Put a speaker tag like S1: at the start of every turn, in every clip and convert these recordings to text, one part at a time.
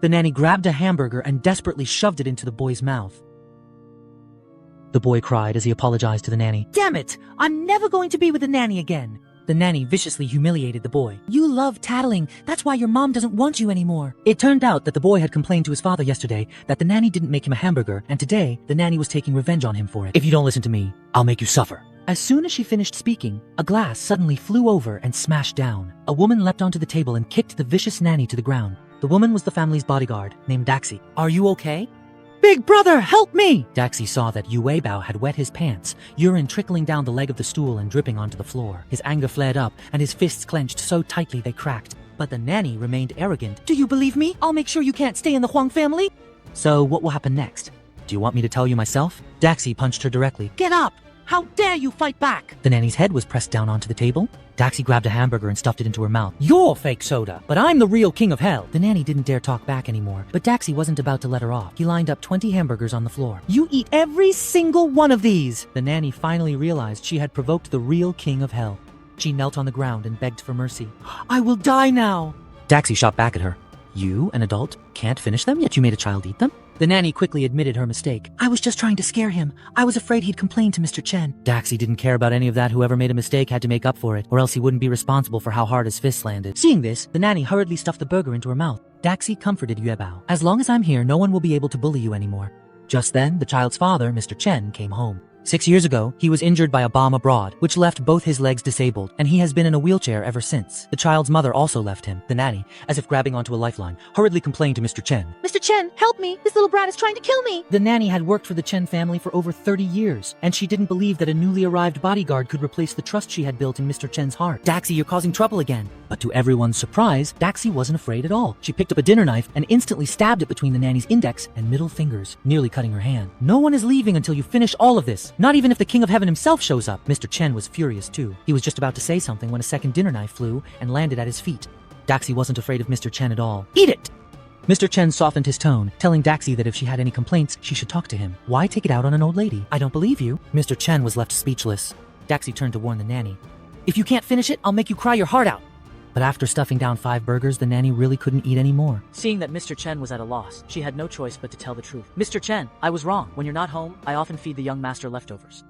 S1: The nanny grabbed a hamburger and desperately shoved it into the boy's mouth. The boy cried as he apologized to the nanny. Damn it! I'm never going to be with the nanny again. The nanny viciously humiliated the boy. You love tattling. That's why your mom doesn't want you anymore. It turned out that the boy had complained to his father yesterday that the nanny didn't make him a hamburger, and today the nanny was taking revenge on him for it. If you don't listen to me, I'll make you suffer. As soon as she finished speaking, a glass suddenly flew over and smashed down. A woman leapt onto the table and kicked the vicious nanny to the ground. The woman was the family's bodyguard, named Daxi. Are you okay? Big brother, help me! Daxi saw that Yuebao had wet his pants, urine trickling down the leg of the stool and dripping onto the floor. His anger flared up, and his fists clenched so tightly they cracked. But the nanny remained arrogant. Do you believe me? I'll make sure you can't stay in the Huang family. So what will happen next? Do you want me to tell you myself? Daxi punched her directly. Get up! How dare you fight back? The nanny's head was pressed down onto the table. Daxi grabbed a hamburger and stuffed it into her mouth. You're fake soda, but I'm the real king of hell. The nanny didn't dare talk back anymore, but Daxi wasn't about to let her off. He lined up 20 hamburgers on the floor. You eat every single one of these! The nanny finally realized she had provoked the real king of hell. She knelt on the ground and begged for mercy. I will die now! Daxi shot back at her. You, an adult, can't finish them, yet you made a child eat them? The nanny quickly admitted her mistake. I was just trying to scare him. I was afraid he'd complain to Mr. Chen. Daxi didn't care about any of that. Whoever made a mistake had to make up for it, or else he wouldn't be responsible for how hard his fists landed. Seeing this, the nanny hurriedly stuffed the burger into her mouth. Daxi comforted Yuebao. As long as I'm here, no one will be able to bully you anymore. Just then, the child's father, Mr. Chen, came home. 6 years ago, he was injured by a bomb abroad, which left both his legs disabled, and he has been in a wheelchair ever since. The child's mother also left him. The nanny, as if grabbing onto a lifeline, hurriedly complained to Mr. Chen. Mr. Chen, help me! This little brat is trying to kill me! The nanny had worked for the Chen family for over 30 years, and she didn't believe that a newly arrived bodyguard could replace the trust she had built in Mr. Chen's heart. Daxi, you're causing trouble again. But to everyone's surprise, Daxi wasn't afraid at all. She picked up a dinner knife and instantly stabbed it between the nanny's index and middle fingers, nearly cutting her hand. No one is leaving until you finish all of this. Not even if the King of Heaven himself shows up. Mr. Chen was furious too. He was just about to say something when a second dinner knife flew and landed at his feet. Daxi wasn't afraid of Mr. Chen at all. Eat it! Mr. Chen softened his tone, telling Daxi that if she had any complaints, she should talk to him. Why take it out on an old lady? I don't believe you. Mr. Chen was left speechless. Daxi turned to warn the nanny. If you can't finish it, I'll make you cry your heart out. But after stuffing down 5 burgers, the nanny really couldn't eat any more. Seeing that Mr. Chen was at a loss, she had no choice but to tell the truth. Mr. Chen, I was wrong. When you're not home, I often feed the young master leftovers.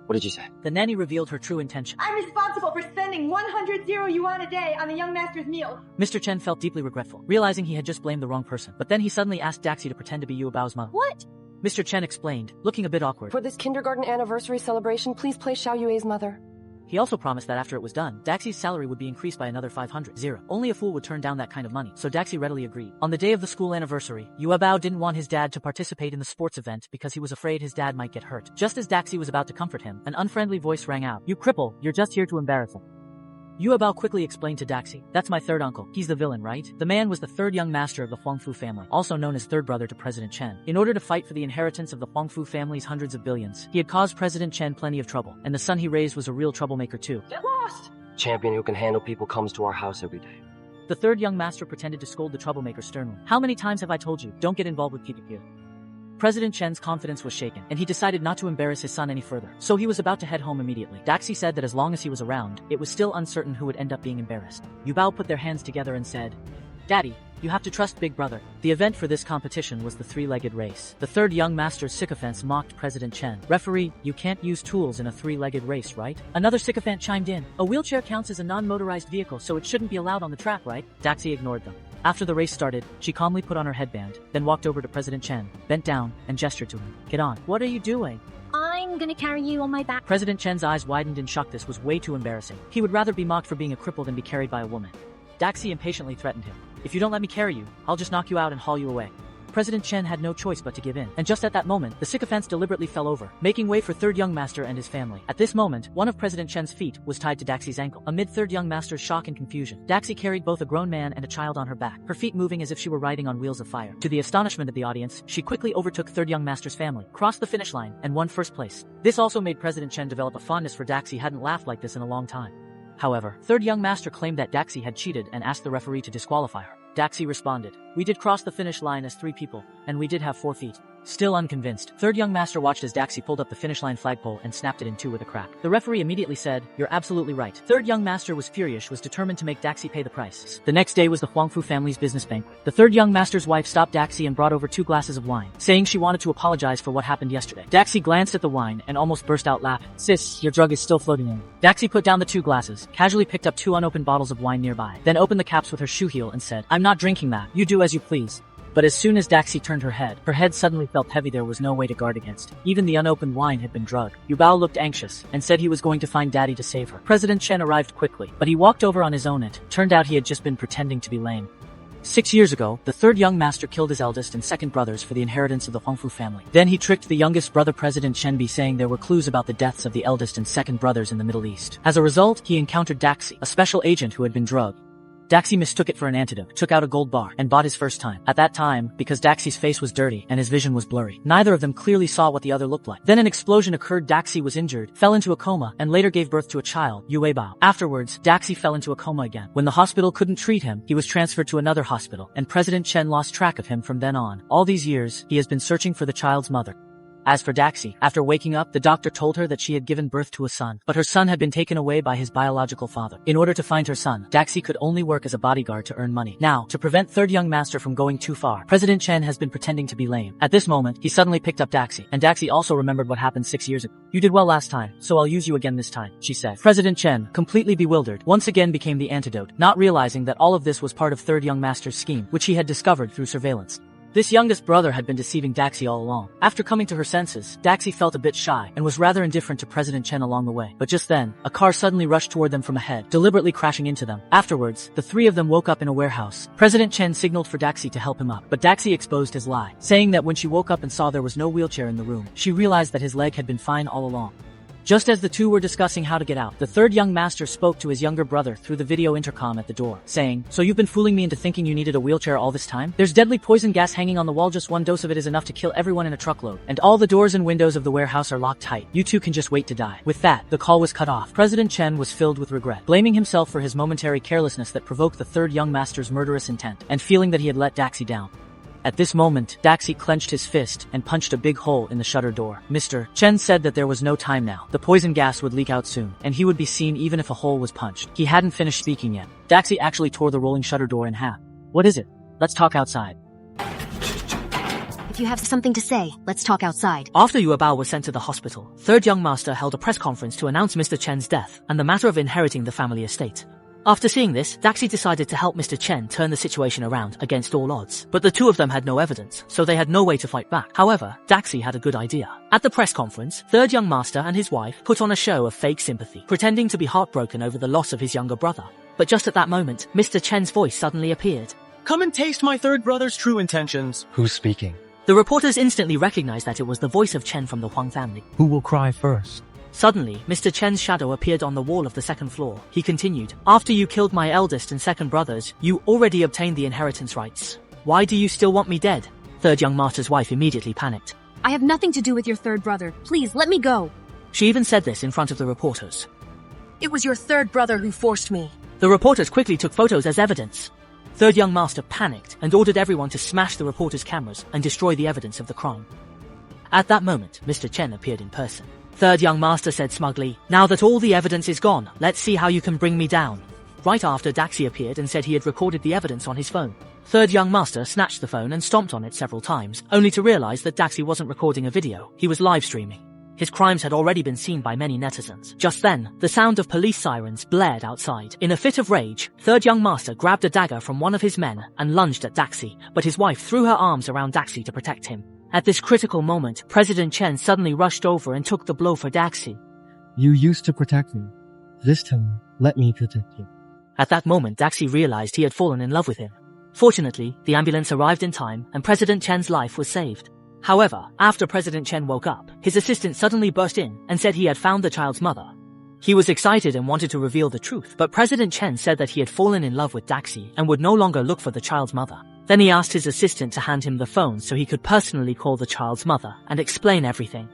S2: What did you say?
S1: The nanny revealed her true intention.
S3: I'm responsible for spending 100 yuan a day on the young master's meals.
S1: Mr. Chen felt deeply regretful, realizing he had just blamed the wrong person. But then he suddenly asked Daxi to pretend to be Yuebao's mother.
S3: What?
S1: Mr. Chen explained, looking a bit awkward.
S4: For this kindergarten anniversary celebration, please play Xiao Yue's mother.
S1: He also promised that after it was done, Daxi's salary would be increased by another 500. Only a fool would turn down that kind of money, so Daxi readily agreed. On the day of the school anniversary, Yuebao didn't want his dad to participate in the sports event because he was afraid his dad might get hurt. Just as Daxi was about to comfort him, an unfriendly voice rang out. You cripple, you're just here to embarrass him. Yuebao quickly explained to Daxi, that's my third uncle. He's the villain, right? The man was the third young master of the Huangfu family, also known as third brother to President Chen. In order to fight for the inheritance of the Huangfu family's hundreds of billions, he had caused President Chen plenty of trouble, and the son he raised was a real troublemaker too.
S4: Get lost!
S2: Champion who can handle people comes to our house every day.
S1: The third young master pretended to scold the troublemaker sternly. How many times have I told you, don't get involved with PPQ? President Chen's confidence was shaken, and he decided not to embarrass his son any further. So he was about to head home immediately. Daxi said that as long as he was around, it was still uncertain who would end up being embarrassed. Yuebao put their hands together and said, Daddy, you have to trust Big Brother. The event for this competition was the 3-legged race. The third young master's sycophants mocked President Chen. Referee, you can't use tools in a 3-legged race, right? Another sycophant chimed in. A wheelchair counts as a non-motorized vehicle, so it shouldn't be allowed on the track, right? Daxi ignored them. After the race started, she calmly put on her headband, then walked over to President Chen, bent down, and gestured to him. Get on. What are you doing?
S3: I'm gonna carry you on my back.
S1: President Chen's eyes widened in shock. This was way too embarrassing. He would rather be mocked for being a cripple than be carried by a woman. Daxi impatiently threatened him. If you don't let me carry you, I'll just knock you out and haul you away. President Chen had no choice but to give in, and just at that moment, the sycophants deliberately fell over, making way for third young master and his family. At this moment, one of President Chen's feet was tied to Daxi's ankle. Amid third young master's shock and confusion, Daxi carried both a grown man and a child on her back, her feet moving as if she were riding on wheels of fire. To the astonishment of the audience, she quickly overtook third young master's family, crossed the finish line, and won first place. This also made President Chen develop a fondness for Daxi. He hadn't laughed like this in a long time. However, third young master claimed that Daxi had cheated and asked the referee to disqualify her. Daxi responded, We did cross the finish line as 3 people, and we did have 4 feet. Still unconvinced, third young master watched as Daxi pulled up the finish line flagpole and snapped it in 2 with a crack. The referee immediately said, "You're absolutely right." Third young master was furious, was determined to make Daxi pay the price. The next day was the Huangfu family's business banquet. The third young master's wife stopped Daxi and brought over 2 glasses of wine, saying she wanted to apologize for what happened yesterday. Daxi glanced at the wine and almost burst out laughing. "Sis, your drug is still floating in." Daxi put down the 2 glasses, casually picked up 2 unopened bottles of wine nearby, then opened the caps with her shoe heel and said, "I'm not drinking that. You do as you please." But as soon as Daxi turned her head suddenly felt heavy. There was no way to guard against it. Even the unopened wine had been drugged. Yubao looked anxious and said he was going to find Daddy to save her. President Chen arrived quickly, but he walked over on his own. It turned out he had just been pretending to be lame. 6 years ago, the third young master killed his eldest and second brothers for the inheritance of the Huangfu family. Then he tricked the youngest brother, President Chen, by saying there were clues about the deaths of the eldest and second brothers in the Middle East. As a result, he encountered Daxi, a special agent who had been drugged. Daxi mistook it for an antidote, took out a gold bar, and bought his first time. At that time, because Daxi's face was dirty and his vision was blurry, neither of them clearly saw what the other looked like. Then an explosion occurred. Daxi was injured, fell into a coma, and later gave birth to a child, Yue Bao. Afterwards, Daxi fell into a coma again. When the hospital couldn't treat him, he was transferred to another hospital, and President Chen lost track of him from then on. All these years, he has been searching for the child's mother. As for Daxi, after waking up, the doctor told her that she had given birth to a son, but her son had been taken away by his biological father. In order to find her son, Daxi could only work as a bodyguard to earn money. Now, to prevent third young master from going too far, President Chen has been pretending to be lame. At this moment, he suddenly picked up Daxi, and Daxi also remembered what happened 6 years ago. "You did well last time, so I'll use you again this time," she said. President Chen, completely bewildered, once again became the antidote, not realizing that all of this was part of third young master's scheme, which he had discovered through surveillance. This youngest brother had been deceiving Daxi all along. After coming to her senses, Daxi felt a bit shy and was rather indifferent to President Chen along the way. But just then, a car suddenly rushed toward them from ahead, deliberately crashing into them. Afterwards, the 3 of them woke up in a warehouse. President Chen signaled for Daxi to help him up, but Daxi exposed his lie, saying that when she woke up and saw there was no wheelchair in the room, she realized that his leg had been fine all along. Just as the 2 were discussing how to get out, the third young master spoke to his younger brother through the video intercom at the door, saying, "So you've been fooling me into thinking you needed a wheelchair all this time? There's deadly poison gas hanging on the wall. Just 1 dose of it is enough to kill everyone in a truckload. And all the doors and windows of the warehouse are locked tight. You 2 can just wait to die." With that, the call was cut off. President Chen was filled with regret, blaming himself for his momentary carelessness that provoked the third young master's murderous intent, and feeling that he had let Daxi down. At this moment, Daxi clenched his fist and punched a big hole in the shutter door. Mr. Chen said that there was no time now. The poison gas would leak out soon, and he would be seen even if a hole was punched. He hadn't finished speaking yet. Daxi actually tore the rolling shutter door in half. "What is it? Let's talk outside."
S5: If you have something to say, let's talk outside.
S1: After Yue Bao was sent to the hospital, third young master held a press conference to announce Mr. Chen's death and the matter of inheriting the family estate. After seeing this, Daxi decided to help Mr. Chen turn the situation around against all odds. But the 2 of them had no evidence, so they had no way to fight back. However, Daxi had a good idea. At the press conference, third young master and his wife put on a show of fake sympathy, pretending to be heartbroken over the loss of his younger brother. But just at that moment, Mr. Chen's voice suddenly appeared.
S6: "Come and taste my third brother's true intentions."
S2: Who's speaking?
S1: The reporters instantly recognized that it was the voice of Chen from the Huang family.
S7: Who will cry first?
S1: Suddenly, Mr. Chen's shadow appeared on the wall of the 2nd floor. He continued, "After you killed my eldest and second brothers, you already obtained the inheritance rights. Why do you still want me dead?" Third young master's wife immediately panicked.
S5: I have nothing to do with your third brother. Please, let me go.
S1: She even said this in front of the reporters.
S4: It was your third brother who forced me.
S1: The reporters quickly took photos as evidence. Third young master panicked and ordered everyone to smash the reporters' cameras and destroy the evidence of the crime. At that moment, Mr. Chen appeared in person. Third young master said smugly, "Now that all the evidence is gone, let's see how you can bring me down." Right after, Daxi appeared and said he had recorded the evidence on his phone. Third young master snatched the phone and stomped on it several times, only to realize that Daxi wasn't recording a video, he was live streaming. His crimes had already been seen by many netizens. Just then, the sound of police sirens blared outside. In a fit of rage, third young master grabbed a dagger from one of his men and lunged at Daxi, but his wife threw her arms around Daxi to protect him. At this critical moment, President Chen suddenly rushed over and took the blow for Daxi.
S7: You used to protect me. This time, let me protect you.
S1: At that moment, Daxi realized he had fallen in love with him. Fortunately, the ambulance arrived in time and President Chen's life was saved. However, after President Chen woke up, his assistant suddenly burst in and said he had found the child's mother. He was excited and wanted to reveal the truth, but President Chen said that he had fallen in love with Daxi and would no longer look for the child's mother. Then he asked his assistant to hand him the phone so he could personally call the child's mother and explain everything.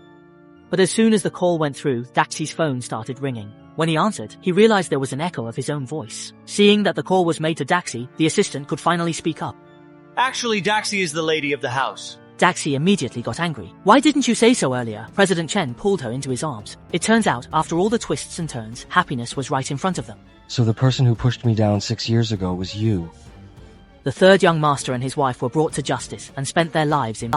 S1: But as soon as the call went through, Daxi's phone started ringing. When he answered, he realized there was an echo of his own voice. Seeing that the call was made to Daxi, the assistant could finally speak up.
S6: Actually, Daxi is the lady of the house.
S1: Daxi immediately got angry. Why didn't you say so earlier? President Chen pulled her into his arms. It turns out, after all the twists and turns, happiness was right in front of them.
S2: So the person who pushed me down 6 years ago was you.
S1: The third young master and his wife were brought to justice and spent their lives in